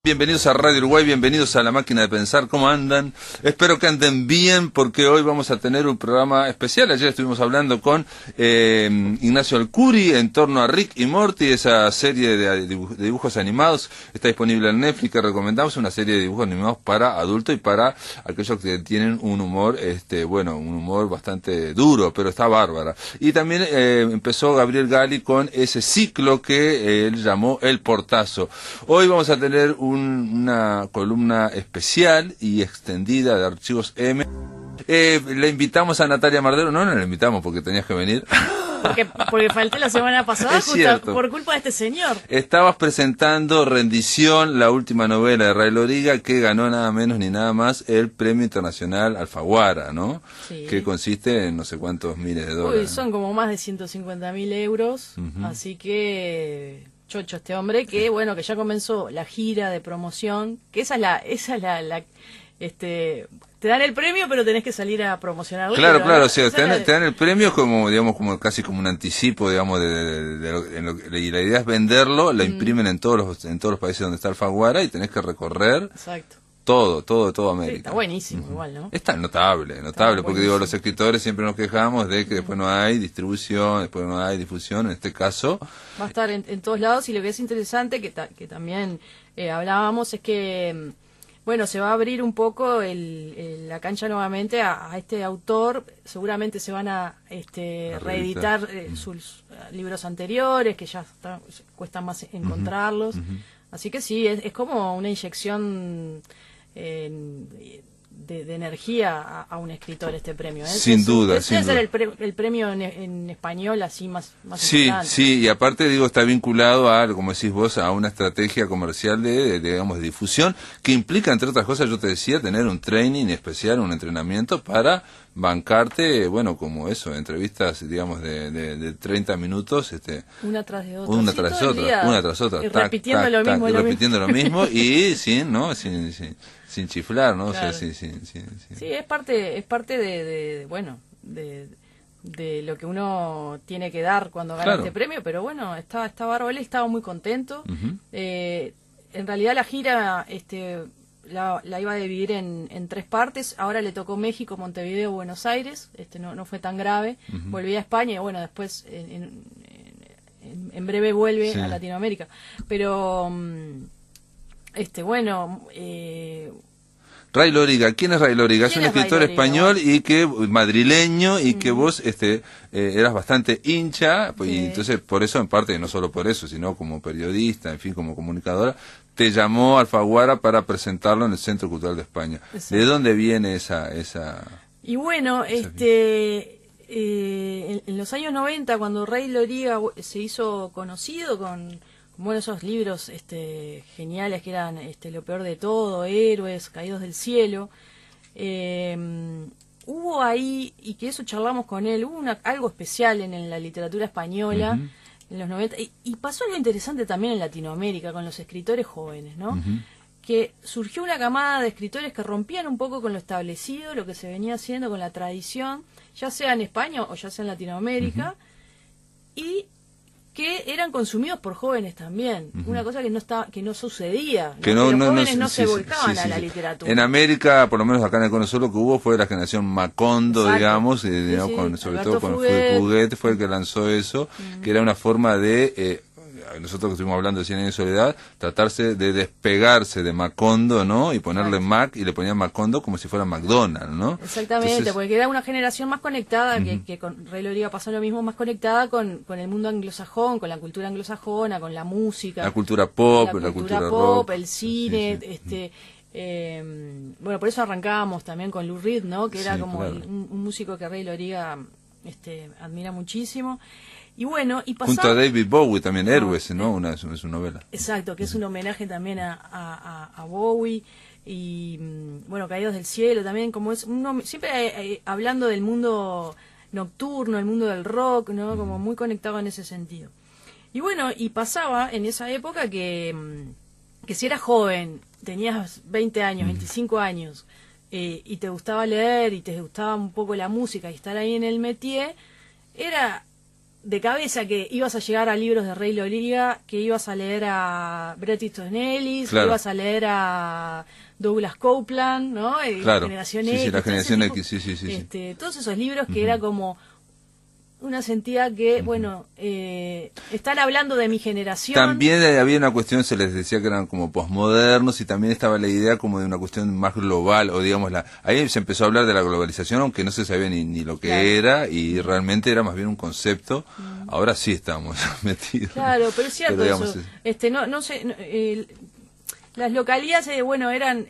Bienvenidos a Radio Uruguay, bienvenidos a La Máquina de Pensar. ¿Cómo andan? Espero que anden bien, porque hoy vamos a tener un programa especial. Ayer estuvimos hablando con Ignacio Alcuri en torno a Rick y Morty, esa serie de dibujos animados. Está disponible en Netflix, que recomendamos, una serie de dibujos animados para adultos y para aquellos que tienen un humor, un humor bastante duro, pero está bárbara. Y también empezó Gabriel Gali con ese ciclo que él llamó El Portazo. Hoy vamos a tener una columna especial y extendida de Archivos M. Le invitamos a Natalia Mardero. No la invitamos porque tenías que venir. Porque falté la semana pasada es cierto. Por culpa de este señor. Estabas presentando Rendición, la última novela de Ray Loriga, que ganó nada menos ni nada más el Premio Internacional Alfaguara, ¿no? Sí. Que consiste en no sé cuántos miles de dólares. Uy, son como más de 150.000 euros, así que chocho este hombre, que bueno, que ya comenzó la gira de promoción, que esa es la te dan el premio, pero tenés que salir a promocionarlo. Claro, claro, o sea, te dan el premio como, digamos, como casi como un anticipo, digamos, y la idea es venderlo, la imprimen en todos los países donde está Alfaguara y tenés que recorrer. Exacto. Todo América. Sí, está buenísimo, igual, ¿no? Está notable, porque digo, los escritores siempre nos quejamos de que después no hay distribución, después no hay difusión, en este caso. Va a estar en todos lados, y lo que es interesante, que también hablábamos, es que, bueno, se va a abrir un poco la cancha nuevamente a este autor. Seguramente se van a reeditar sus libros anteriores, que ya cuesta más encontrarlos. Así que sí, es como una inyección de energía a un escritor, este premio, ¿eh? Sin duda. Debe ser el premio en español así más importante. Sí, y aparte, digo, está vinculado a, como decís vos, a una estrategia comercial digamos, de difusión, que implica, entre otras cosas, yo te decía, tener un training especial, un entrenamiento para bancarte, bueno, como eso, entrevistas, digamos, de 30 minutos, una tras de otra, una tras otra, repitiendo lo mismo y sin chiflar, ¿no? Claro. O sea, sí. Sí, es parte de lo que uno tiene que dar cuando gana este premio, pero bueno, está bárbaro. Él estaba muy contento. En realidad la gira la iba a dividir en 3 partes. Ahora le tocó México, Montevideo, Buenos Aires. No fue tan grave. Volví a España y bueno, después en breve vuelve a Latinoamérica. Pero Ray Loriga, ¿quién es Ray Loriga? Es un escritor español y madrileño, y que vos eras bastante hincha, y entonces por eso, en parte, no solo por eso, sino como periodista, en fin, como comunicadora, te llamó Alfaguara para presentarlo en el Centro Cultural de España. Exacto. ¿De dónde viene esa? Y bueno, en los años 90, cuando Ray Loriga se hizo conocido con esos libros geniales que eran Lo peor de todo, Héroes, Caídos del cielo, hubo ahí, y que eso charlamos con él, hubo algo especial en la literatura española en los 90, y pasó algo interesante también en Latinoamérica con los escritores jóvenes, ¿no? Que surgió una camada de escritores que rompían un poco con lo establecido, lo que se venía haciendo, con la tradición, ya sea en España o ya sea en Latinoamérica, y que eran consumidos por jóvenes también, una cosa que no sucedía, que los jóvenes no se volcaban a la literatura. En América, por lo menos acá en el Cono Sur, lo que hubo fue la generación Macondo. Exacto. Digamos, sobre Alberto todo con Fuguet fue el que lanzó eso, que era una forma de nosotros que estuvimos hablando de 100 años de soledad, tratarse de despegarse de Macondo, ¿no? Y ponerle Mac, y le ponían Macondo como si fuera McDonald's, ¿no? Exactamente. Entonces, porque era una generación más conectada, que con Ray Loriga pasó lo mismo, más conectada con el mundo anglosajón, con la cultura anglosajona, con la música. La cultura pop, la cultura rock, el cine, bueno, por eso arrancábamos también con Lou Reed, ¿no? Que era como un músico que Ray Loriga admira muchísimo. Y bueno, junto a David Bowie también, Héroes, ¿no? Es una novela. Exacto, que es un homenaje también a Bowie. Y bueno, Caídos del cielo también, como es siempre hablando del mundo nocturno, el mundo del rock, ¿no? Como muy conectado en ese sentido. Y bueno, y pasaba en esa época que si eras joven, tenías 20 años, 25 años, y te gustaba leer y te gustaba un poco la música y estar ahí en el métier, era de cabeza que ibas a llegar a libros de Ray Loriga, que ibas a leer a Bret Easton Ellis, Claro. que ibas a leer a Douglas Coupland, ¿no? Claro. La Generación Sí, X. sí, la todo ese Generación tipo- X, sí, sí, sí, sí. Todos esos libros que era como una sentía que, bueno, están hablando de mi generación. También había una cuestión, se les decía que eran como posmodernos, y también estaba la idea como de una cuestión más global, o digamos, ahí se empezó a hablar de la globalización, aunque no se sabía ni lo que Claro. era, y realmente era más bien un concepto. Ahora sí estamos metidos. Claro, pero es cierto Pero, digamos, eso. No sé, las localidades, bueno, eran,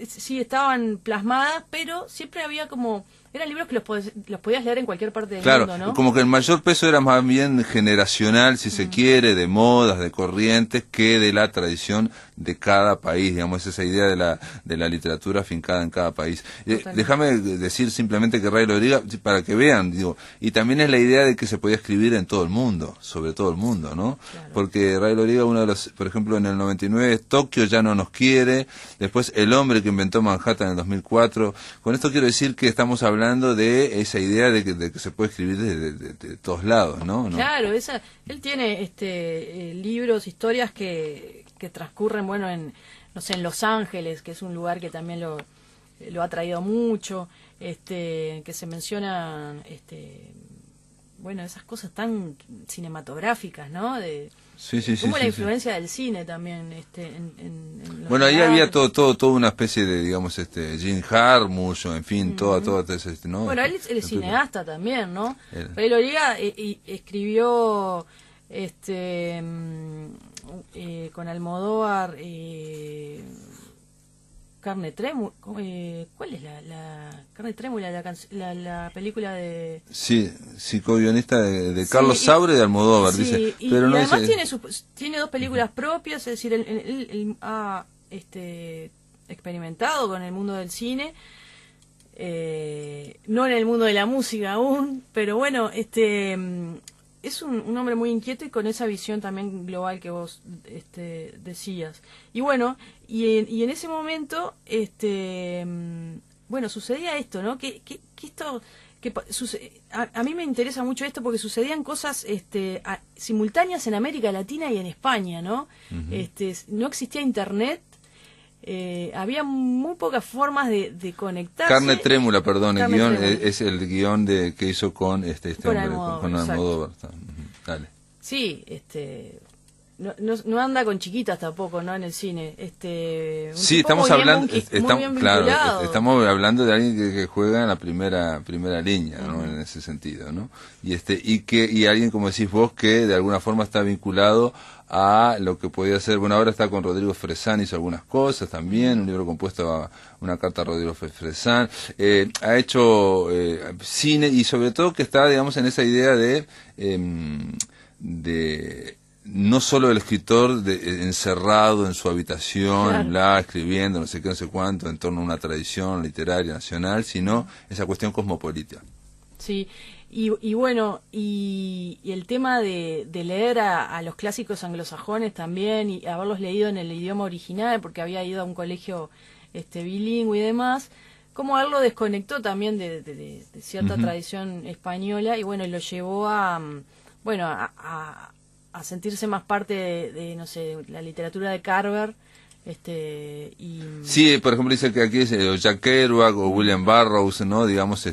sí estaban plasmadas, pero siempre había como, eran libros que los podías leer en cualquier parte del claro, mundo, ¿no? como que el mayor peso era más bien generacional, si se quiere, de modas, de corrientes, que de la tradición de cada país, digamos, esa idea de la literatura afincada en cada país. Déjame decir simplemente que Ray Loriga, para que vean, digo, y también es la idea de que se podía escribir en todo el mundo, sobre todo el mundo, ¿no? Claro. Porque Ray Loriga, uno de los, por ejemplo, en el 99, Tokio ya no nos quiere, después El hombre que inventó Manhattan en el 2004, con esto quiero decir que estamos hablando de esa idea de que se puede escribir de todos lados, ¿no? Claro, él tiene libros, historias que transcurren, bueno, no sé, en Los Ángeles, que es un lugar que también lo ha traído mucho, que se mencionan, bueno, esas cosas tan cinematográficas, ¿no? Sí, sí, sí. Como sí, la sí. influencia del cine también, en los Bueno, ahí lugares. había toda una especie de, digamos, Jim Jarmusch, o en fin, todo ese, ¿no? Bueno, él es cineasta también, ¿no? Él. Ray Loriga escribió con Almodóvar Carne Trémula. ¿Cuál es la Carne Trémula, la película de... Sí, co-guionista de Sí, Carlos Saura y de Almodóvar, sí, dice. y Pero no además dice... tiene dos películas propias, es decir, él ha experimentado con el mundo del cine, no en el mundo de la música aún, pero bueno, es un hombre muy inquieto y con esa visión también global que vos decías. Y bueno, y en ese momento, bueno, sucedía esto, ¿no? Que esto... a mí me interesa mucho esto porque sucedían cosas simultáneas en América Latina y en España, ¿no? No existía internet, había muy pocas formas de conectarse. Carne Trémula, perdón, Carne el guión Trémula. es el guión que hizo con este Con hombre, Almodóvar, con Almodóvar. Dale. Sí, no anda con chiquitas tampoco, ¿no? En el cine. Un Sí, tipo estamos muy bien hablando, muy bien claro, vinculado. estamos hablando de alguien que juega en la primera línea, ¿no? En ese sentido, ¿no? Y alguien, como decís vos, que de alguna forma está vinculado a lo que podía ser, bueno, ahora está con Rodrigo Fresán, hizo algunas cosas también, un libro compuesto a una carta a Rodrigo Fresán, ha hecho cine, y sobre todo que está, digamos, en esa idea de no solo el escritor encerrado en su habitación, Claro. escribiendo, no sé qué, no sé cuánto, en torno a una tradición literaria nacional, sino esa cuestión cosmopolita. Sí, y bueno, y el tema de leer a los clásicos anglosajones también, y haberlos leído en el idioma original, porque había ido a un colegio bilingüe y demás, como él lo desconectó también de cierta tradición española, y bueno, lo llevó a sentirse más parte de no sé, la literatura de Carver, Sí, por ejemplo, dice que aquí es Jack Kerouac o William Burroughs, ¿no? Digamos,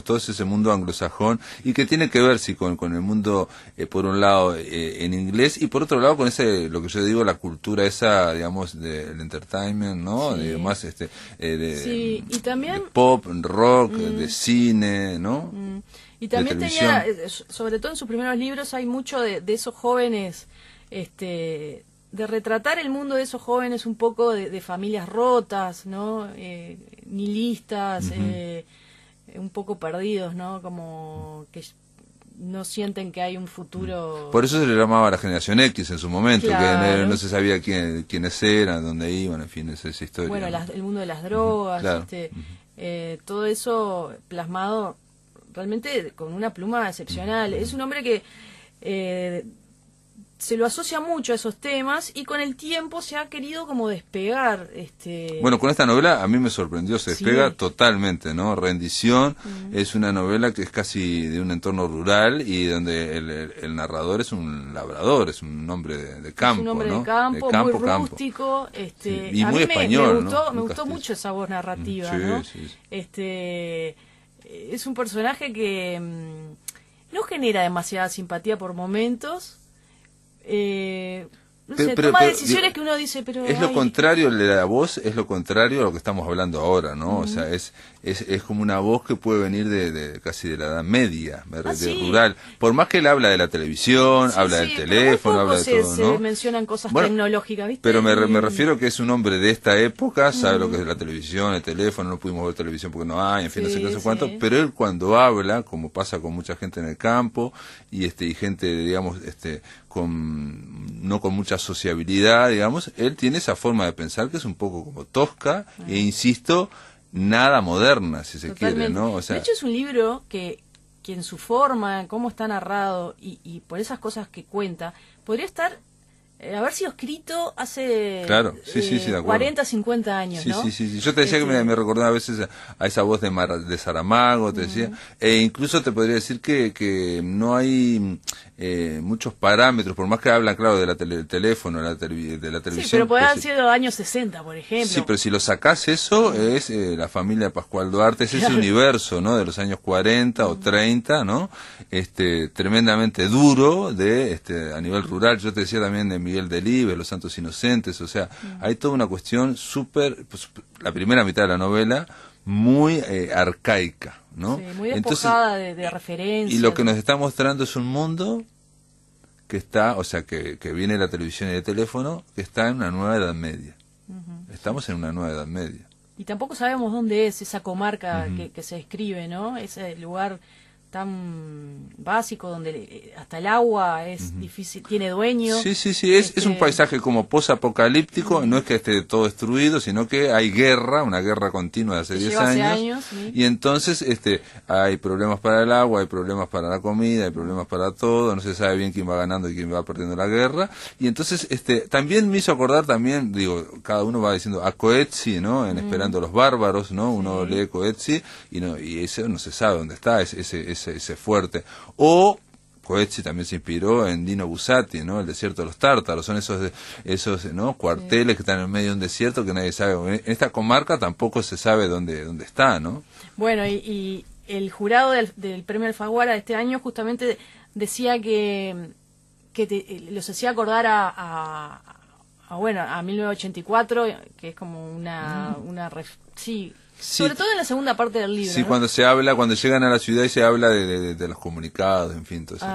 todo ese mundo anglosajón, y que tiene que ver, sí, con el mundo, por un lado, en inglés, y por otro lado, con lo que yo digo, la cultura esa, digamos, del entertainment, ¿no? Sí. Más, Sí, y también... de pop, rock, de cine, ¿no? Y también de tenía, televisión. sobre todo en sus primeros libros, hay mucho de esos jóvenes, de retratar el mundo de esos jóvenes un poco de familias rotas, ¿no? Nihilistas, un poco perdidos, ¿no? Como que no sienten que hay un futuro. Por eso se le llamaba la generación X en su momento, Claro. que no se sabía quiénes eran, dónde iban, en fin, esa historia. Bueno, ¿no? el mundo de las drogas, Claro. Todo eso plasmado realmente con una pluma excepcional. Es un hombre que se lo asocia mucho a esos temas y con el tiempo se ha querido como despegar. Bueno, con esta novela a mí me sorprendió, se despega totalmente, ¿no? Rendición es una novela que es casi de un entorno rural y donde el narrador es un labrador, es un hombre de campo, ¿no? Es un hombre de campo, muy rústico. Y muy español, me gustó mucho esa voz narrativa, ¿no? Sí. Es un personaje que no genera demasiada simpatía por momentos. No sé, toma decisiones que uno dice, pero... Es lo contrario, la voz es lo contrario a lo que estamos hablando ahora, ¿no? O sea, es como una voz que puede venir de casi de la Edad Media, de rural. Por más que él habla de la televisión, habla del teléfono, habla de todo, ¿no? Se mencionan cosas tecnológicas, ¿viste? Pero me refiero que es un hombre de esta época, sabe lo que es la televisión, el teléfono, no pudimos ver televisión porque no hay, en fin, no sé qué, no sé cuánto, pero él cuando habla, como pasa con mucha gente en el campo, y gente, digamos, no con mucha sociabilidad, digamos, él tiene esa forma de pensar que es un poco como tosca, e insisto, nada moderna, si se quiere, ¿no? O sea, de hecho es un libro que en su forma, cómo está narrado y por esas cosas que cuenta, podría estar haber sido escrito hace de 40, 50 años, ¿no? Sí. Yo te decía que me recordaba a veces a esa voz de Saramago, te decía, e incluso te podría decir que no hay muchos parámetros, por más que hablan, claro, del teléfono, de la televisión. Sí, pero puede haber sido años 60, por ejemplo. Sí, pero si lo sacás eso, es la familia de Pascual Duarte, es ese universo, ¿no? De los años 40 o 30, ¿no? Tremendamente duro a nivel rural. Yo te decía también de Miguel Delibes, Los Santos Inocentes, o sea, hay toda una cuestión súper, pues, la primera mitad de la novela, muy arcaica, ¿no? Sí, muy despojada de referencias. Y lo que nos está mostrando es un mundo que está, o sea, que viene la televisión y el teléfono, que está en una nueva Edad Media. Estamos en una nueva Edad Media. Y tampoco sabemos dónde es esa comarca que se describe, ¿no? Ese lugar tan básico donde hasta el agua es difícil, tiene dueño. Sí, es un paisaje como posapocalíptico, no es que esté todo destruido, sino que hay guerra, una guerra continua de hace 10 años, y entonces hay problemas para el agua, hay problemas para la comida, hay problemas para todo, no se sabe bien quién va ganando y quién va perdiendo la guerra, y entonces también me hizo acordar cada uno va diciendo a Coetzee, ¿no? En Esperando a los bárbaros, ¿no? Uno lee Coetzee y eso no se sabe dónde está, ese fuerte. O Coetzee también se inspiró en Dino Buzzati, ¿no? El desierto de los tártaros, son esos ¿no? cuarteles que están en medio de un desierto que nadie sabe. En esta comarca tampoco se sabe dónde está, ¿no? Bueno, y el jurado del premio Alfaguara de este año justamente decía que los hacía acordar a 1984, que es como sobre todo en la segunda parte del libro. Sí, ¿no? Cuando llegan a la ciudad y se habla de los comunicados, en fin, todo eso.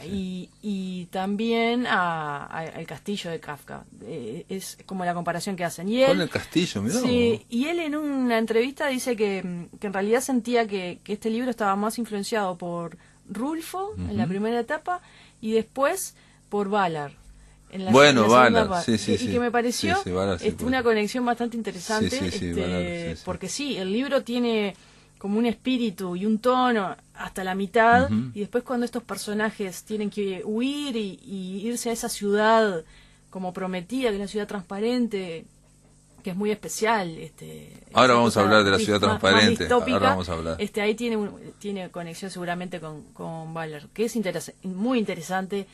Y también al castillo de Kafka. Es como la comparación que hacen. Y él, con el castillo, mirá. Sí, y él en una entrevista dice que en realidad sentía que este libro estaba más influenciado por Rulfo en la primera etapa y después por Ballard. Ballard, sí. Y que me pareció una conexión bastante interesante, Ballard, porque el libro tiene como un espíritu y un tono hasta la mitad, y después cuando estos personajes tienen que huir y irse a esa ciudad como prometida, que es una ciudad transparente, que es muy especial. Ahora vamos a hablar de la ciudad transparente. Ahora vamos a hablar. Ahí tiene conexión seguramente con Ballard, que es muy interesante.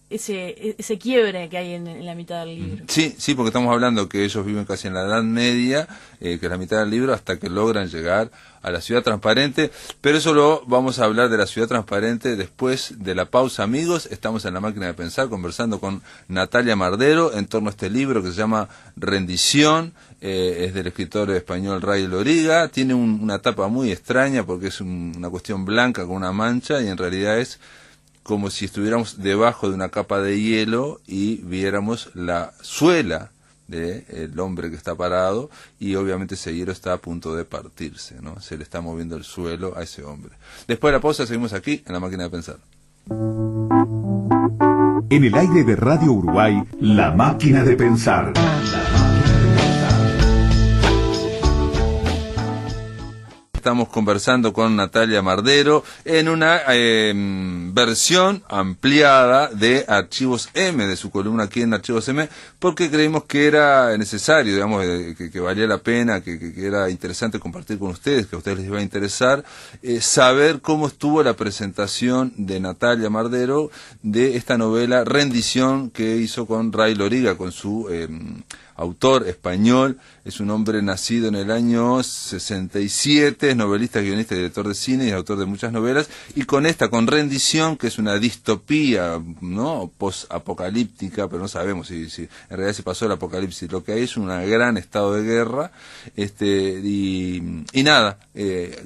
Ese quiebre que hay en la mitad del libro. Sí, porque estamos hablando que ellos viven casi en la Edad Media, que es la mitad del libro, hasta que logran llegar a la ciudad transparente, pero eso lo vamos a hablar de la ciudad transparente después de la pausa, amigos. Estamos en La Máquina de Pensar conversando con Natalia Mardero en torno a este libro que se llama Rendición, es del escritor español Ray Loriga, tiene una tapa muy extraña porque es una cuestión blanca con una mancha y en realidad es como si estuviéramos debajo de una capa de hielo y viéramos la suela del hombre que está parado y obviamente ese hielo está a punto de partirse, ¿no? Se le está moviendo el suelo a ese hombre. Después de la pausa seguimos aquí en La Máquina de Pensar. En el aire de Radio Uruguay, La Máquina de Pensar. estamos conversando con Natalia Mardero en una versión ampliada de Archivos M, de su columna aquí en Archivos M, porque creímos que era necesario, digamos, que valía la pena, que era interesante compartir con ustedes, que a ustedes les iba a interesar, saber cómo estuvo la presentación de Natalia Mardero de esta novela Rendición que hizo con Ray Loriga, con su autor español. Es un hombre nacido en el año 67, es novelista, guionista y director de cine y autor de muchas novelas, y con Rendición, que es una distopía, ¿no?, post-apocalíptica, pero no sabemos si en realidad se pasó el apocalipsis. Lo que hay es un gran estado de guerra, y nada,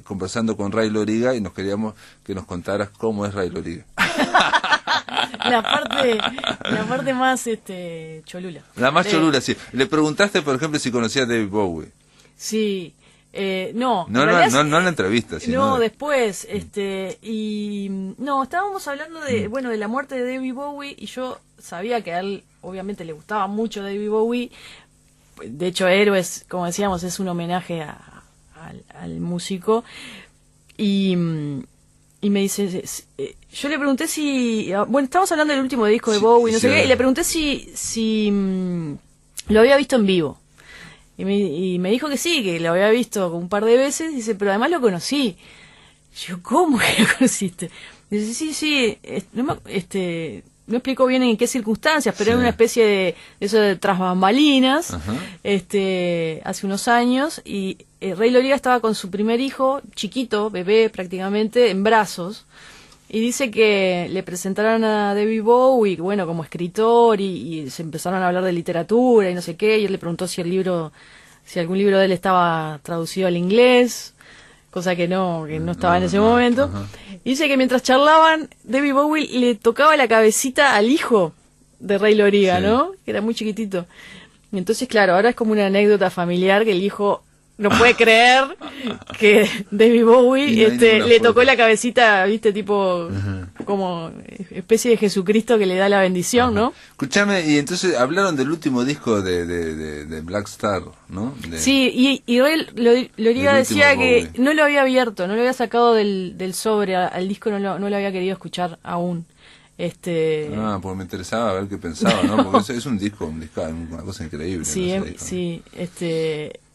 conversando con Ray Loriga, y nos queríamos que nos contaras cómo es Ray Loriga. La parte más cholula. La más cholula, sí. Le preguntaste, por ejemplo, si conocía a David Bowie. Sí. No. No la entrevista, sino no, después, estábamos hablando de la muerte de David Bowie, y yo sabía que a él, obviamente, le gustaba mucho David Bowie. De hecho, Héroes, como decíamos, es un homenaje al músico. Y me dice, yo le pregunté si, estamos hablando del último disco de Bowie, no sé qué, y le pregunté si lo había visto en vivo. Y me dijo que sí, que lo había visto un par de veces. Dice, pero además lo conocí. Yo, ¿cómo que lo conociste? Dice, sí, no explicó bien en qué circunstancias, pero era una especie de eso de tras bambalinas, hace unos años, y Ray Loriga estaba con su primer hijo, chiquito, bebé prácticamente, en brazos, y dice que le presentaron a David Bowie, como escritor, y se empezaron a hablar de literatura y no sé qué, y él le preguntó si algún libro de él estaba traducido al inglés, cosa que no estaba en ese momento. Ajá. Y dice que mientras charlaban, David Bowie le tocaba la cabecita al hijo de Ray Loriga, ¿no? Que era muy chiquitito. Y entonces, claro, ahora es como una anécdota familiar que el hijo no puede creer que David Bowie le tocó la cabecita, ¿viste? Tipo, como especie de Jesucristo que le da la bendición, ¿no? Escúchame, y entonces hablaron del último disco de Black Star, ¿no? Sí, y Ray Loriga decía que no lo había abierto, no lo había sacado del sobre, al disco no lo había querido escuchar aún. Pues me interesaba ver qué pensaba, ¿no? Porque es un disco, una cosa increíble. Sí, ¿no? sí,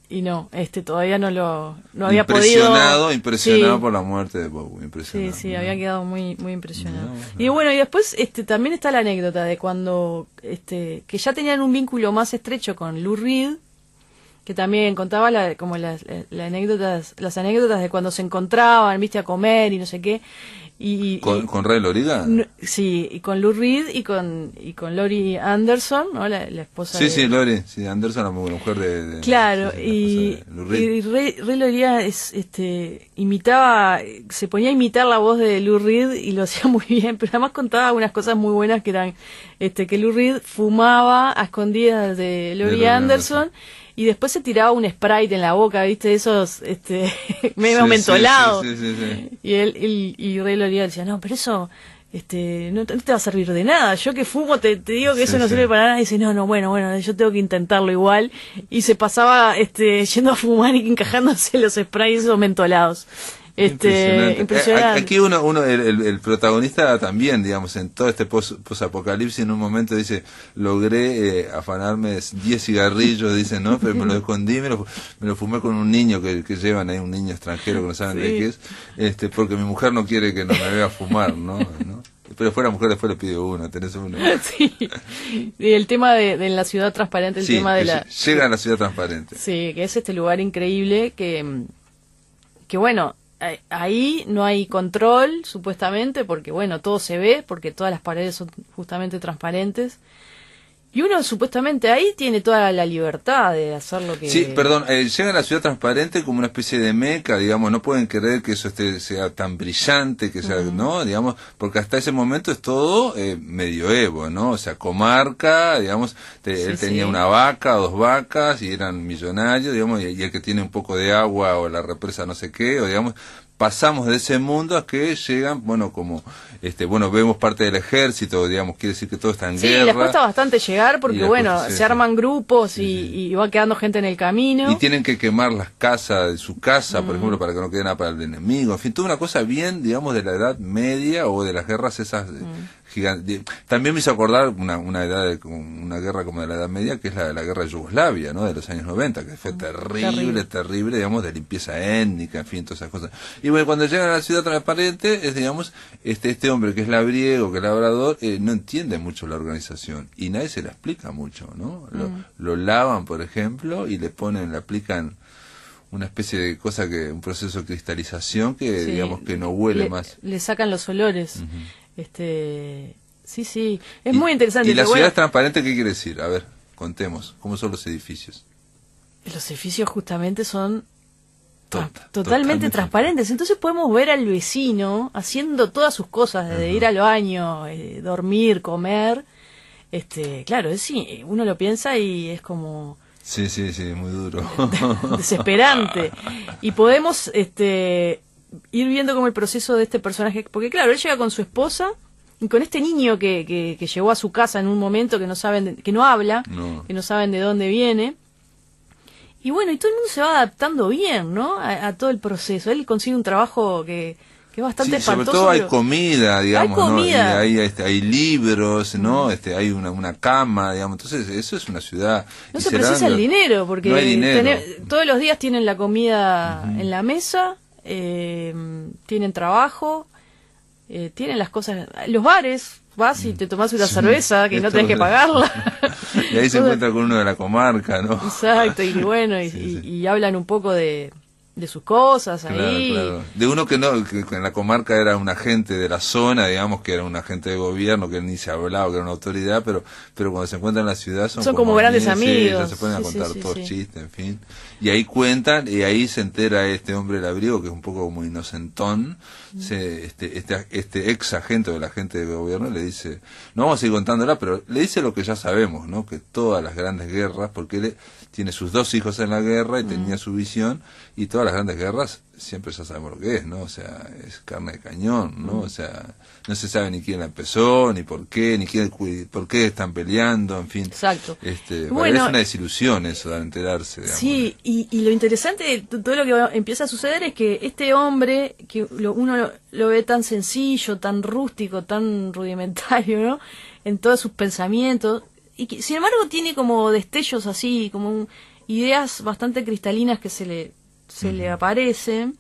y no, todavía no había podido. Impresionado por la muerte de Bowie, impresionado. Sí, había quedado muy muy impresionado. Y y después también está la anécdota de cuando que ya tenían un vínculo más estrecho con Lou Reed, que también contaba las anécdotas de cuando se encontraban, viste, a comer y no sé qué. ¿Con Ray Loriga? Sí, y con Lou Reed y con Laurie Anderson, ¿no? La esposa Sí, Laurie, Anderson, la mujer de claro, Lou Reed. Y Ray Loriga se ponía a imitar la voz de Lou Reed y lo hacía muy bien, pero además contaba unas cosas muy buenas que eran que Lou Reed fumaba a escondidas de Laurie Anderson. Y después se tiraba un Sprite en la boca, ¿viste? Esos medio mentolados. Sí. Y Ray Loriga decía, no, pero eso no te va a servir de nada. Yo que fumo te digo que eso no sirve para nada. Y dice, no, bueno, yo tengo que intentarlo igual. Y se pasaba yendo a fumar y encajándose los sprays esos mentolados. Impresionante. Aquí el protagonista también, digamos, en todo este posapocalipsis, en un momento dice, logré afanarme 10 cigarrillos, dice, ¿no? Pero me lo escondí, me lo fumé con un niño que llevan ahí, un niño extranjero que no saben de qué es, porque mi mujer no quiere que no me vea fumar, ¿no? Pero después la mujer le pide uno, tenés uno. Sí, y el tema de la ciudad transparente, tema de la... Llega a la ciudad transparente. Sí, que es este lugar increíble que bueno... Ahí no hay control, supuestamente, porque todo se ve, porque todas las paredes son justamente transparentes. Y uno supuestamente ahí tiene toda la libertad de hacer lo que... Sí, perdón, llega a la ciudad transparente como una especie de meca, digamos, no pueden creer que eso sea tan brillante, que sea, ¿no? Digamos, porque hasta ese momento es todo medioevo, ¿no? O sea, comarca, digamos, él tenía una vaca o 2 vacas y eran millonarios, digamos, y el que tiene un poco de agua o la represa no sé qué, o digamos, pasamos de ese mundo a que llegan, bueno, como, bueno, vemos parte del ejército, digamos, quiere decir que todo está en Sí, guerra. les cuesta bastante llegar porque, les bueno, cuesta, sí, se sí. arman grupos y va quedando gente en el camino. Y tienen que quemar las casas de su casa, por ejemplo, para que no quede nada para el enemigo. En fin, toda una cosa bien, digamos, de la Edad Media o de las guerras esas gigantes. También me hizo acordar una guerra como de la Edad Media, que es la guerra de Yugoslavia, ¿no? De los años 90, que fue terrible, digamos, de limpieza étnica, en fin, todas esas cosas. Y bueno, cuando llegan a la ciudad transparente, es, digamos, este hombre que es labriego, que es labrador, no entiende mucho la organización. Y nadie se la explica mucho, ¿no? Lo lavan, por ejemplo, y le aplican una especie de cosa un proceso de cristalización que, Sí, digamos, que no huele más. Le sacan los olores. Sí, es muy interesante. ¿Y la pero ciudad bueno, transparente qué quiere decir? A ver, contemos, ¿cómo son los edificios? los edificios justamente son totalmente Totalmente transparentes. Entonces podemos ver al vecino haciendo todas sus cosas, desde ir al baño, dormir, comer. Claro, sí, uno lo piensa y es como Sí, muy duro. desesperante. Y podemos ir viendo como el proceso de este personaje, porque claro, él llega con su esposa y con este niño que llegó a su casa en un momento que no saben, que no habla, que no saben de dónde viene. Y bueno, y todo el mundo se va adaptando bien, ¿no? A todo el proceso. Él consigue un trabajo que es bastante espantoso. Sobre todo hay pero comida, digamos, hay comida. ¿no? Y hay libros, ¿no? Hay una cama, digamos. Entonces, eso es una ciudad. No se precisa el dinero, porque no hay dinero. Todos los días tienen la comida en la mesa, tienen trabajo, tienen las cosas. Los bares, vas y te tomás una cerveza que no tenés que pagarla. Y ahí se encuentra con uno de la comarca, ¿no? Exacto, y bueno, y hablan un poco de sus cosas ahí. Claro. De uno que en la comarca era un agente de la zona, digamos, que era un agente de gobierno, que ni se hablaba, que era una autoridad, pero cuando se encuentran en la ciudad son como grandes amigos. Ya se ponen a contar todos sí. chistes, en fin. Y ahí cuentan, y ahí se entera este hombre labriego, que es un poco como inocentón, este ex agente o el agente de gobierno le dice, no vamos a ir contándola, pero le dice lo que ya sabemos, ¿no? Que todas las grandes guerras, porque él tiene sus 2 hijos en la guerra y tenía su visión, y todas las grandes guerras siempre ya sabemos lo que es, ¿no? O sea, es carne de cañón, ¿no? O sea, no se sabe ni quién la empezó, ni por qué, por qué están peleando, en fin. Exacto. Bueno, es una desilusión eso de enterarse, digamos. Sí, y lo interesante de todo lo que empieza a suceder es que este hombre, que uno lo ve tan sencillo, tan rústico, tan rudimentario, ¿no? En todos sus pensamientos, y que sin embargo tiene como destellos así, como ideas bastante cristalinas que se le aparecen.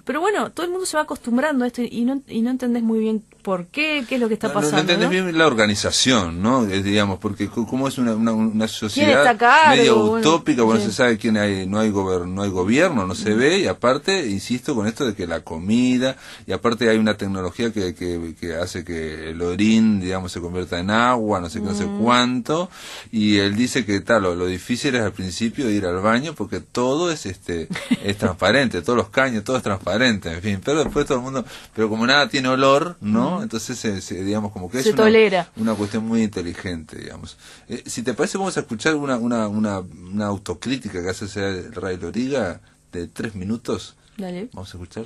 Pero bueno, todo el mundo se va acostumbrando a esto y no entendés muy bien por qué es lo que está pasando. No entendés bien la organización, ¿no? Digamos, porque como es una sociedad está a cargo? medio utópica, bueno, sí. se sabe quién hay, no hay gobierno, no se ve, y aparte, insisto con esto de que la comida, y aparte hay una tecnología que hace que el orín, digamos, se convierta en agua, no sé qué, no sé cuánto, y él dice que lo difícil es al principio de ir al baño, porque todo es transparente, todos los caños, todo es transparente, en fin, pero después todo el mundo, pero como nada tiene olor, ¿no? Entonces, digamos, como que se es tolera. Una cuestión muy inteligente, digamos. Si te parece, vamos a escuchar una autocrítica que hace el Ray Loriga de 3 minutos. Dale. Vamos a escuchar.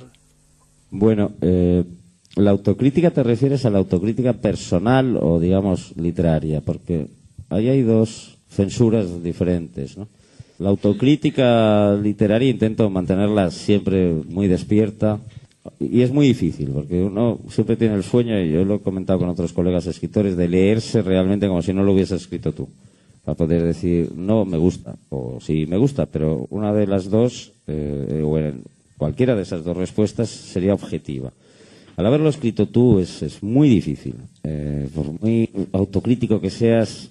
Bueno, la autocrítica te refieres a la autocrítica personal o, digamos, literaria, porque ahí hay 2 censuras diferentes, ¿no? La autocrítica literaria intento mantenerla siempre muy despierta y es muy difícil porque uno siempre tiene el sueño, y yo lo he comentado con otros colegas escritores, de leerse realmente como si no lo hubieses escrito tú, para poder decir no me gusta o sí me gusta, pero una de las 2 o en cualquiera de esas 2 respuestas sería objetiva. Al haberlo escrito tú es muy difícil, por muy autocrítico que seas,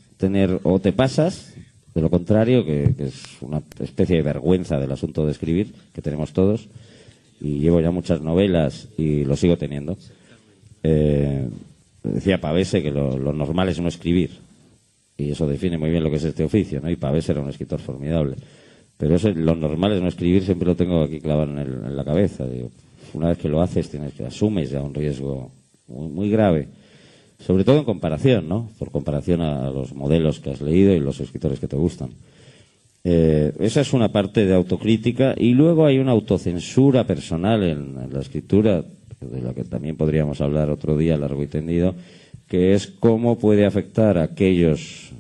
o te pasas. De lo contrario, que es una especie de vergüenza del asunto de escribir, que tenemos todos, y llevo ya muchas novelas y lo sigo teniendo. Decía Pavese que lo normal es no escribir, y eso define muy bien lo que es este oficio, ¿no? Y Pavese era un escritor formidable. Pero lo normal es no escribir, siempre lo tengo aquí clavado en la cabeza. Digo, una vez que lo haces, asumes ya un riesgo muy, muy grave. Sobre todo en comparación, ¿no? Por comparación a los modelos que has leído y los escritores que te gustan. Esa es una parte de autocrítica, y luego hay una autocensura personal en la escritura, de la que también podríamos hablar otro día largo y tendido, que es cómo puede afectar a aquellos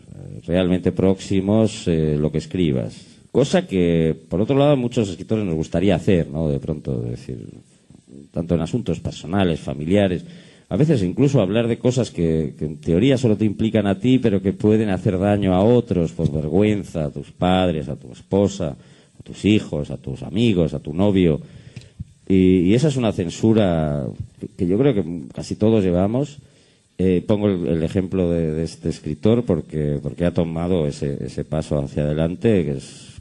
realmente próximos lo que escribas. Cosa que, por otro lado, a muchos escritores nos gustaría hacer, ¿no? De pronto, es decir, tanto en asuntos personales, familiares, a veces incluso hablar de cosas que en teoría solo te implican a ti, pero que pueden hacer daño a otros por vergüenza, a tus padres, a tu esposa, a tus hijos, a tus amigos, a tu novio. Y esa es una censura que yo creo que casi todos llevamos. Pongo el ejemplo de este escritor porque ha tomado ese paso hacia adelante, que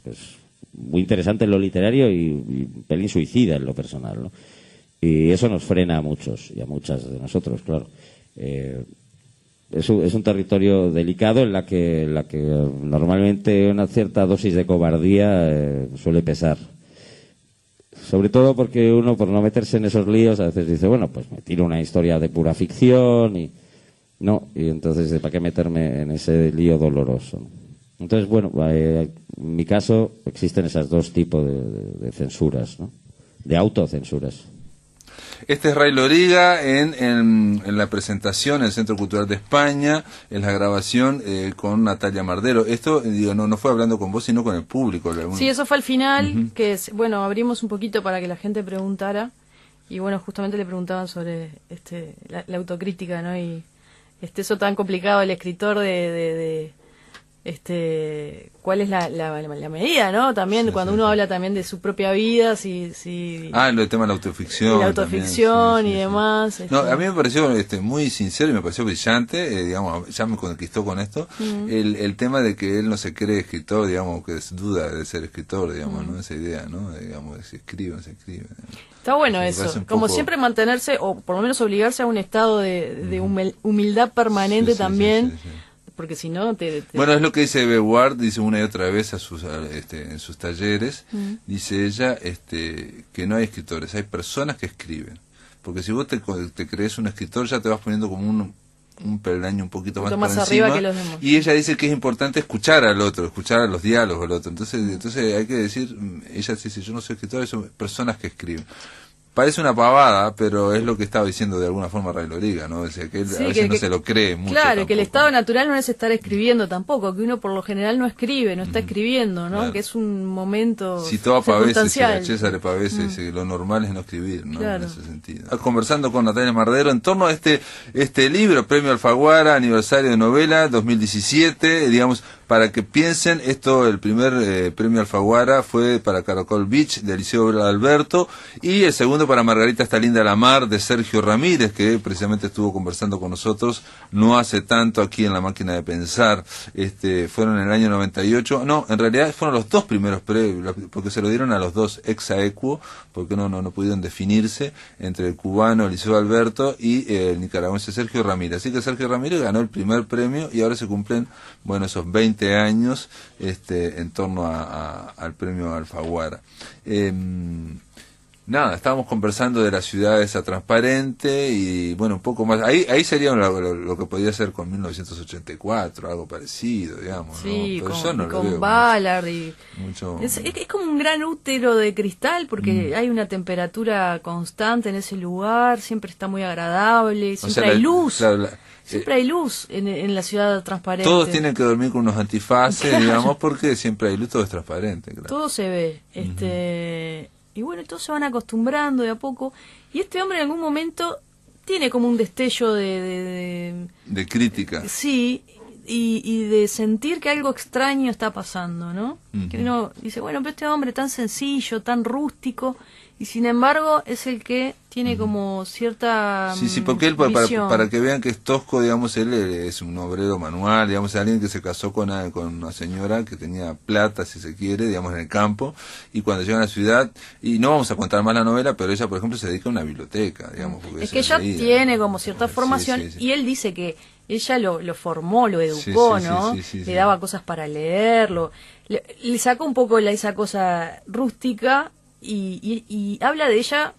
es muy interesante en lo literario y un pelín suicida en lo personal, ¿no? Y eso nos frena a muchos y a muchas de nosotros, claro. Es un territorio delicado en la que normalmente una cierta dosis de cobardía suele pesar. Sobre todo porque uno, por no meterse en esos líos, a veces dice, bueno, pues me tiro una historia de pura ficción y entonces, ¿para qué meterme en ese lío doloroso? Entonces, bueno, en mi caso existen esos dos tipos de censuras, ¿no? De autocensuras. Este es Ray Loriga en la presentación en el Centro Cultural de España, en la grabación con Natalia Mardero. Esto, no fue hablando con vos, sino con el público. Sí, eso fue al final, que abrimos un poquito para que la gente preguntara, y bueno, justamente le preguntaban sobre la autocrítica, ¿no? Y eso tan complicado el escritor de cuál es la medida, ¿no? También cuando uno habla también de su propia vida, lo del tema de la autoficción. La autoficción también, y demás. No, a mí me pareció muy sincero y me pareció brillante, ya me conquistó con esto, el tema de que él no se cree escritor, digamos, que duda de ser escritor, digamos, ¿no? Esa idea, ¿no? Digamos, se escribe, se escribe. Está bueno eso, como siempre mantenerse, o por lo menos obligarse a un estado de humildad permanente también. Sí. Porque si no Bueno, es lo que dice Beward, dice una y otra vez en sus talleres, dice ella que no hay escritores, hay personas que escriben. Porque si vos te crees un escritor, ya te vas poniendo como un peldaño un poquito más por encima, arriba que los demás. Y ella dice que es importante escuchar al otro, escuchar a los diálogos del otro. Entonces hay que decir, ella dice, yo no soy escritor, son personas que escriben. Parece una pavada, pero es lo que estaba diciendo de alguna forma Ray Loriga, ¿no? O sea, que él a veces no se lo cree mucho. Claro, tampoco. Que el estado natural no es estar escribiendo tampoco, que uno por lo general no escribe, no está escribiendo, ¿no? Claro. Que es un momento si todo pavese, si la César le pavese, lo normal es no escribir, ¿no? Claro. En ese sentido. Conversando con Natalia Mardero en torno a este libro, Premio Alfaguara, aniversario de novela, 2017, digamos, para que piensen, el primer Premio Alfaguara fue para Caracol Beach, de Eliseo Alberto, y el segundo para Margarita está linda la mar, de Sergio Ramírez, que precisamente estuvo conversando con nosotros no hace tanto aquí en La Máquina de Pensar. Fueron en el año 98, no, en realidad fueron los dos primeros premios, porque se lo dieron a los dos ex aequo, porque no pudieron definirse, entre el cubano Eliseo Alberto y el nicaragüense Sergio Ramírez. Así que Sergio Ramírez ganó el primer premio y ahora se cumplen, esos 20 años en torno al premio Alfaguara. Nada, estábamos conversando de la ciudad esa transparente y un poco más, ahí sería lo que podía ser con 1984, algo parecido, digamos, sí, ¿no? Pero con Ballard mucho. Es como un gran útero de cristal porque hay una temperatura constante en ese lugar, siempre está muy agradable, siempre hay luz. Siempre hay luz en la ciudad transparente. Todos tienen que dormir con unos antifaces, claro. Digamos, porque siempre hay luz, todo es transparente. Claro. Todo se ve. Y todos se van acostumbrando de a poco. Y este hombre en algún momento tiene como un destello de crítica. Sí, y de sentir que algo extraño está pasando, ¿no? Que uno dice, pero este hombre tan sencillo, tan rústico, y sin embargo es el que tiene como cierta sí, porque él, para que vean que es tosco, digamos, él es un obrero manual, digamos, alguien que se casó con una señora que tenía plata, si se quiere, digamos, en el campo, y cuando llega a la ciudad, y no vamos a contar más la novela, pero ella, por ejemplo, se dedica a una biblioteca, digamos. Es que ella tiene como cierta formación, sí. Y él dice que ella lo formó, lo educó, ¿no? Le daba cosas para leerlo, le sacó un poco esa cosa rústica, y habla de ella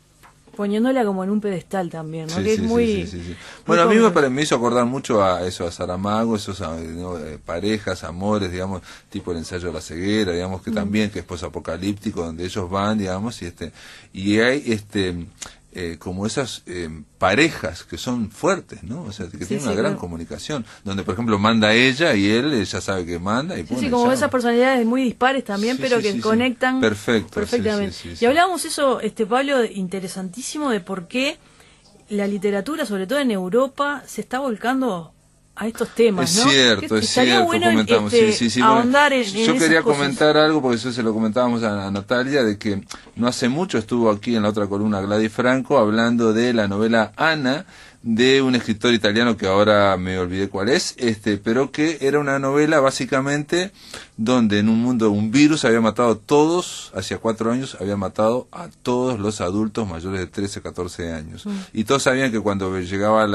poniéndola como en un pedestal también, ¿no? Sí, Que es sí, muy... sí, sí, sí. muy Bueno, a mí cómico. me hizo acordar mucho a eso, a Saramago, esos ¿no? Parejas, amores, digamos, tipo el ensayo de la ceguera, digamos, que también, que es posapocalíptico, donde ellos van, digamos, y hay como esas parejas que son fuertes, ¿no? O sea, que Sí, tienen sí, una gran claro. comunicación, donde, por ejemplo, manda ella y él ya sabe que manda y Sí, pone, sí, como chao. esas personalidades muy dispares también, Sí, pero sí, que sí, sí. conectan Perfecto, perfectamente. sí, sí, sí, Y sí. hablábamos eso, Pablo, interesantísimo de por qué la literatura, sobre todo en Europa, se está volcando a estos temas, Es ¿no? cierto, Que es estaría cierto, bueno comentamos, sí, sí, sí, bueno, ahondar en yo esas quería cosas. comentar algo, porque eso se lo comentábamos a Natalia, de que no hace mucho estuvo aquí en la otra columna Gladys Franco hablando de la novela Ana, de un escritor italiano que ahora me olvidé cuál es, pero que era una novela básicamente donde en un mundo un virus había matado a todos, hacía 4 años había matado a todos los adultos mayores de 13, 14 años. Y todos sabían que cuando llegaba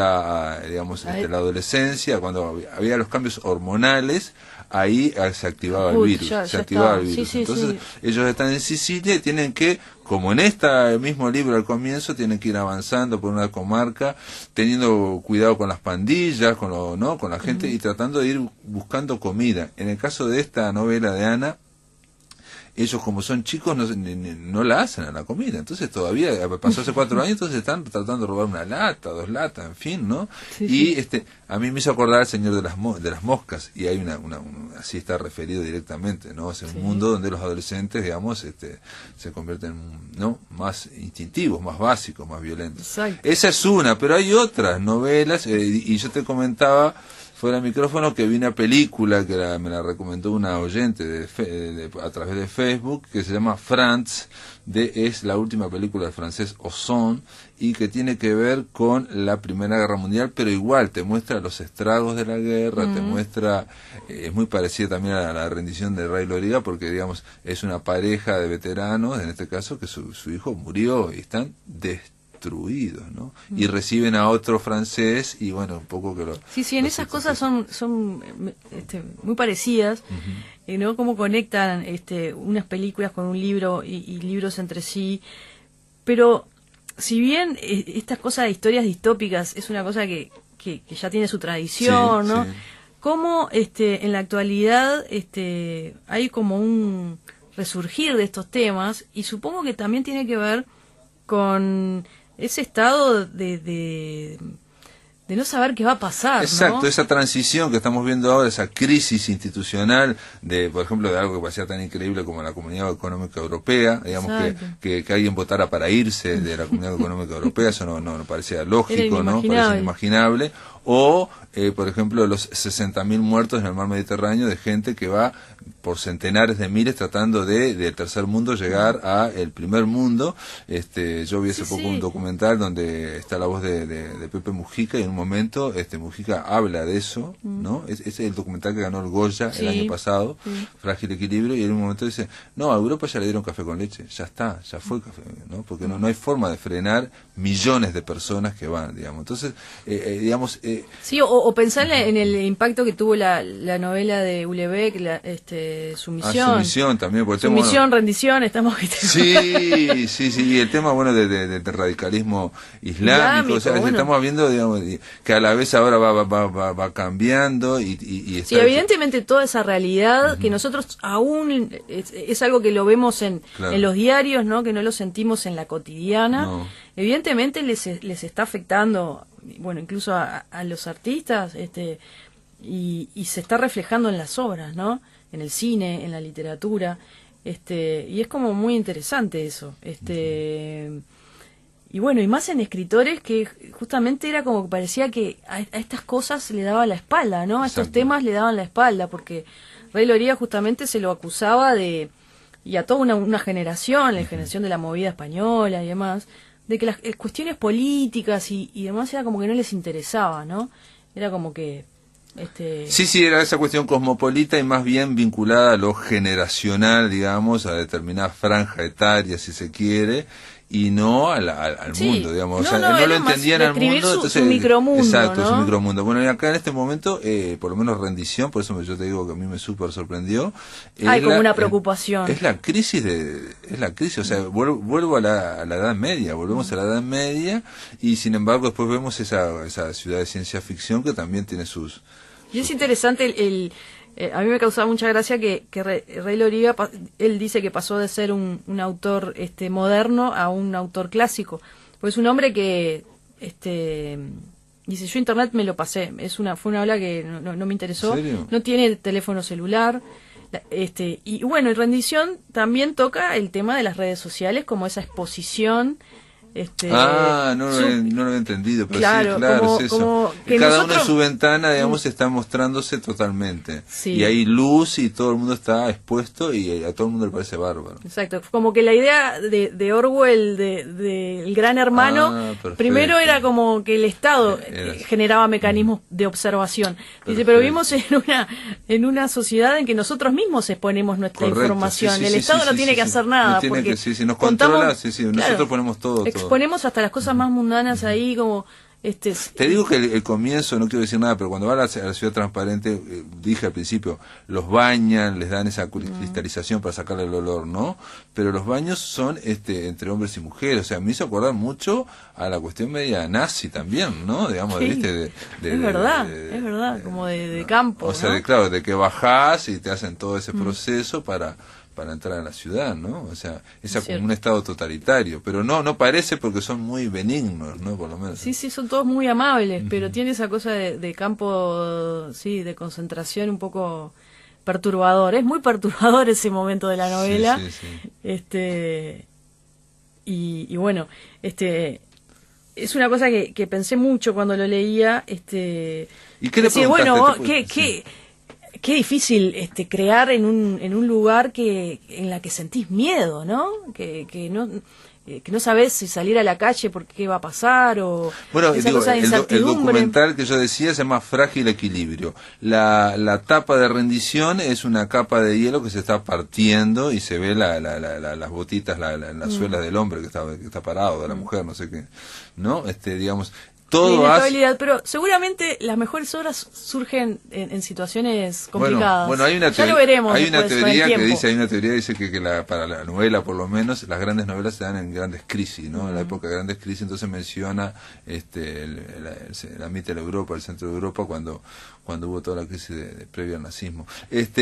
digamos, la adolescencia, cuando había los cambios hormonales, ahí se activaba el virus, Ya se activaba el estaba. virus. Sí, sí, Entonces sí. ellos están en Sicilia y tienen que, como en este mismo libro al comienzo, tienen que ir avanzando por una comarca, teniendo cuidado con las pandillas, con la gente y tratando de ir buscando comida. En el caso de esta novela de Ana, ellos como son chicos no la hacen a la comida, entonces todavía pasó hace 4 años, entonces están tratando de robar una lata, 2 latas, en fin, ¿no? Sí, Y sí. a mí me hizo acordar al Señor de las Moscas, y hay así está referido directamente, ¿no? Es un mundo donde los adolescentes, digamos, se convierten, ¿no? Más instintivos, más básicos, más violentos. Exacto. Esa es una, pero hay otras novelas, y yo te comentaba fuera de micrófono que vi una película que me la recomendó una oyente a través de Facebook, que se llama France, es la última película del francés Ozon, y que tiene que ver con la Primera Guerra Mundial, pero igual te muestra los estragos de la guerra, te muestra, es muy parecida también a la rendición de Ray Loriga, porque digamos es una pareja de veteranos, en este caso que su hijo murió y están destruidos, ¿no? Y reciben a otro francés y bueno, un poco que Sí, en esas cosas son muy parecidas, ¿no? Cómo conectan unas películas con un libro y libros entre sí, pero si bien estas cosas de historias distópicas es una cosa que ya tiene su tradición, sí, ¿no? sí. Cómo en la actualidad hay como un resurgir de estos temas, y supongo que también tiene que ver con ese estado de no saber qué va a pasar, Exacto, ¿no? esa transición que estamos viendo ahora, esa crisis institucional por ejemplo, de algo que parecía tan increíble como la Comunidad Económica Europea, digamos que alguien votara para irse de la Comunidad Económica Europea, eso no parecía lógico, ¿no? Parecía inimaginable. O, por ejemplo, los 60.000 muertos en el mar Mediterráneo de gente que va por centenares de miles tratando del tercer mundo llegar a el primer mundo. Yo vi hace poco un documental donde está la voz de Pepe Mujica, y en un momento Mujica habla de eso, ¿no? Es el documental que ganó el Goya el año pasado, Frágil Equilibrio, y en un momento dice, no, a Europa ya le dieron café con leche, ya está, ya fue café, ¿no? Porque no hay forma de frenar millones de personas que van, digamos. Entonces, digamos... sí, o pensar en el impacto que tuvo la novela de Houellebecq, Sumisión. Sumisión también, porque Sumisión, rendición, estamos... Sí, y el tema, bueno, del radicalismo islámico, o sea, estamos viendo, digamos, que a la vez ahora va cambiando y está... Sí, evidentemente toda esa realidad que nosotros aún es algo que lo vemos en los diarios, ¿no? Que no lo sentimos en la cotidiana. No. Evidentemente les está afectando, bueno, incluso a los artistas, y se está reflejando en las obras, ¿no? En el cine, en la literatura, y es como muy interesante eso, y bueno, y más en escritores que justamente era como que parecía que a estas cosas le daba la espalda, ¿no? A estos temas le daban la espalda, porque Ray Loriga justamente se lo acusaba y a toda una generación, la generación de la movida española y demás, de que las cuestiones políticas y demás era como que no les interesaba, ¿no? Era como que... Sí, era esa cuestión cosmopolita y más bien vinculada a lo generacional, digamos, a determinada franja etaria, si se quiere, y no al Sí. mundo, digamos. No, o sea, no, no lo era más entendían al describir mundo. su Entonces, micromundo, exacto, ¿no? su micromundo. Bueno, y acá en este momento, por lo menos rendición, por eso yo te digo que a mí me súper sorprendió. Hay es como la- una preocupación. Es la crisis o sea, vuelvo a la Edad Media, volvemos a la Edad Media, y sin embargo después vemos esa ciudad de ciencia ficción que también tiene sus... Y es interesante a mí me causaba mucha gracia que Ray Loriga, él dice que pasó de ser un autor moderno a un autor clásico. Pues es un hombre que dice, yo internet me lo pasé, fue una ola que no me interesó. ¿En serio? No tiene teléfono celular. Y bueno, en Rendición también toca el tema de las redes sociales como esa exposición. no lo había entendido, pero claro, sí, claro, como- es eso. como que Cada uno nosotros- en su ventana, digamos, está mostrándose totalmente. Sí. Y hay luz y todo el mundo está expuesto y a todo el mundo le parece bárbaro. Exacto, como que la idea de Orwell, de el gran hermano, Perfecto. primero era como que el Estado Era- generaba mecanismos de observación. Dice, Perfecto. pero vivimos en una sociedad en que nosotros mismos exponemos nuestra Correcto, información. sí, sí, el sí, Estado sí, no sí, tiene sí, que sí. hacer nada. No tiene porque que, sí, nos contamos- controla, sí, nosotros ponemos todo. Exponemos hasta las cosas más mundanas ahí como... Te digo que el comienzo, no quiero decir nada, pero cuando va a la ciudad transparente, dije al principio, los bañan, les dan esa cristalización para sacarle el olor, ¿no? Pero los baños son entre hombres y mujeres, o sea, me hizo acordar mucho a la cuestión media nazi también, ¿no? Digamos, Sí, ¿viste? es verdad, como de campo, O sea, ¿no? claro, de que bajás y te hacen todo ese proceso para entrar a la ciudad, ¿no? O sea, es Cierto. como un estado totalitario, pero no parece porque son muy benignos, ¿no? Por lo menos. Sí, son todos muy amables, pero tiene esa cosa de campo, sí, de concentración un poco perturbador. Es muy perturbador ese momento de la novela. Sí, sí, sí. Y bueno, es una cosa que pensé mucho cuando lo leía. ¿Y qué le decir, bueno, preguntaste? qué difícil crear en un lugar en la que sentís miedo, ¿no? Que no sabés si salir a la calle porque qué va a pasar o Bueno, esa digo, cosa de el incertidumbre. documental que yo decía se llama Frágil Equilibrio. La tapa de rendición es una capa de hielo que se está partiendo y se ve las botitas, las suelas del hombre que está parado, de la mujer, no sé qué, ¿no? Digamos, La todo inestabilidad, pero seguramente las mejores obras surgen en situaciones complicadas. Bueno, hay una ya lo veremos hay una después, con el teoría que tiempo. dice, que para la novela, por lo menos, las grandes novelas se dan en grandes crisis, ¿no? En la época de grandes crisis, entonces menciona la mitad de Europa, el centro de Europa, cuando hubo toda la crisis previa al nazismo.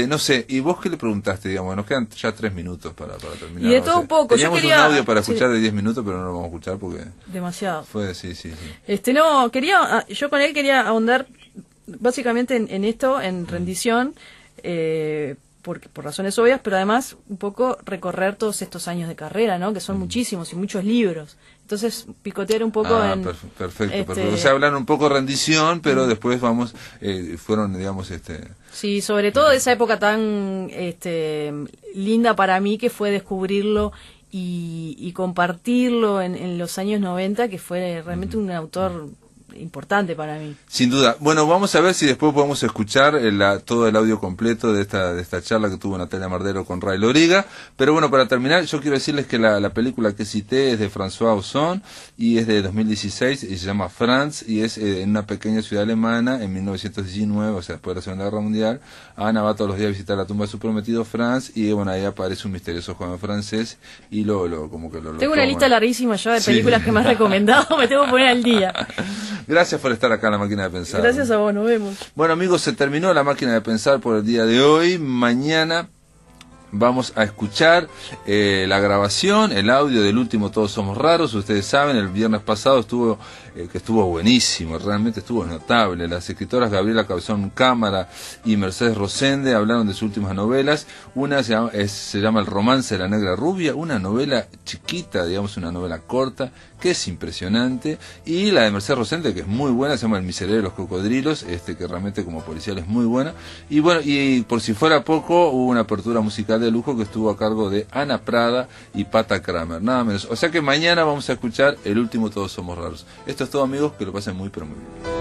No sé, ¿y vos qué le preguntaste? Digamos, nos quedan ya 3 minutos para terminar. Y de todo un poco, yo Teníamos quería- un audio para sí. escuchar de 10 minutos, pero no lo vamos a escuchar porque Demasiado. fue, sí. Yo con él quería ahondar básicamente en esto, en rendición, por razones obvias, pero además un poco recorrer todos estos años de carrera, ¿no? Que son muchísimos y muchos libros. Entonces, picotear un poco en... Perfecto. O sea, hablan un poco de rendición, pero después fueron, digamos, Sí, sobre todo de esa época tan linda para mí que fue descubrirlo y compartirlo en los años 90, que fue realmente un autor importante para mí. Sin duda. Bueno, vamos a ver si después podemos escuchar todo el audio completo de esta charla que tuvo Natalia Mardero con Ray Loriga. Pero bueno, para terminar, yo quiero decirles que la película que cité es de François Ozon y es de 2016 y se llama France y es en una pequeña ciudad alemana en 1919, o sea, después de la Segunda Guerra Mundial. Ana va todos los días a visitar la tumba de su prometido Franz y bueno, ahí aparece un misterioso joven francés y lo Tengo una lista larguísima ya de Sí. películas que me has recomendado, me tengo que poner al día. Gracias por estar acá en La Máquina de Pensar. Gracias a vos, nos vemos. Bueno amigos, se terminó La Máquina de Pensar por el día de hoy. Mañana vamos a escuchar la grabación, el audio del último Todos Somos Raros. Ustedes saben, el viernes pasado que estuvo buenísimo, realmente estuvo notable. Las escritoras Gabriela Cabezón Cámara y Mercedes Rosende hablaron de sus últimas novelas. Una se llama El romance de la negra rubia, una novela chiquita, digamos una novela corta, que es impresionante, y la de Mercedes Rosende, que es muy buena, se llama El miserere de los cocodrilos, que realmente como policial es muy buena. Y bueno, y por si fuera poco, hubo una apertura musical de lujo que estuvo a cargo de Ana Prada y Pata Kramer, nada menos. O sea que mañana vamos a escuchar el último Todos Somos Raros. Esto es todo amigos, que lo pasen muy pero muy bien.